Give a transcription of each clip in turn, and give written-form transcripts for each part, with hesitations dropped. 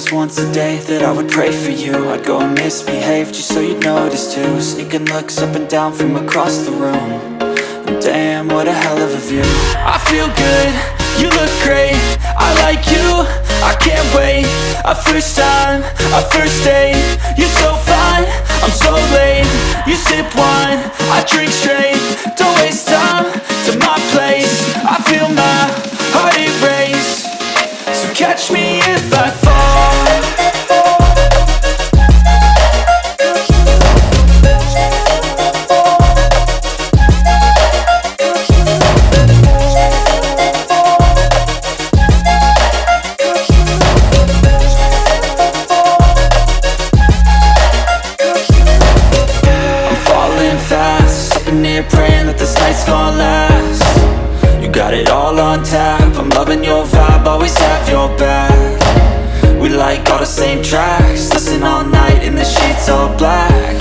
was once a day that I would pray for you. I'd go and misbehave just so you'd notice too. Sneaking looks up and down from across the room. And damn, what a hell of a view. I feel good, you look great, I like you, I can't wait. A first time, a first date, you're so fine, I'm so late. You sip wine, I drink straight, don't waste time to my place. I feel my heart erase, so catch me if I fall. Sitting here praying that this night's gonna last. You got it all on tap, I'm loving your vibe, always have your back. We like all the same tracks, listen all night in the sheets all black.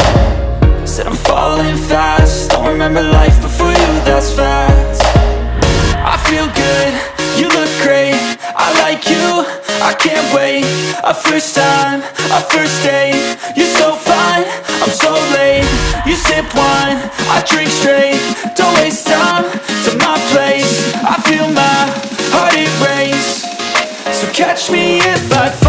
Said I'm falling fast, don't remember life before you, that's facts. I feel good, you look great, I like you, I can't wait. A first time, a first date, you're so fine, I'm so late. You sip wine, I drink straight, don't waste time to my place. I feel my heart erase, so catch me if I fall.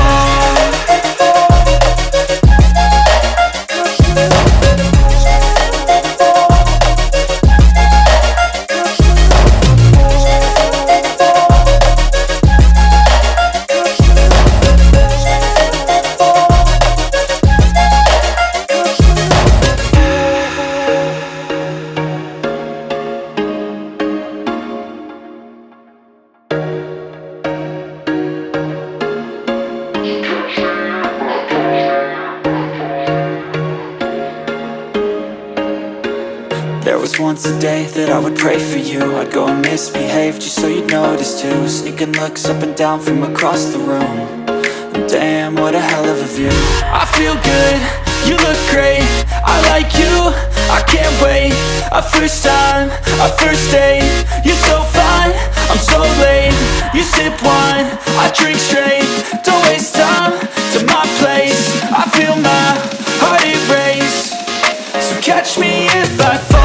There was once a day that I would pray for you. I'd go and misbehave just so you'd notice too. Sneaking looks up and down from across the room. And damn, what a hell of a view. I feel good, you look great, I like you, I can't wait. A first time, a first date, you're so fine, I'm so late. You sip wine, I drink straight, don't waste time to my place. I feel my heart erase, so catch me if I fall.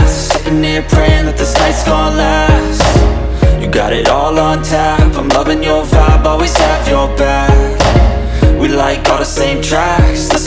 Sitting here praying that this night's gonna last. You got it all on tap, I'm loving your vibe, always have your back. We like all the same tracks.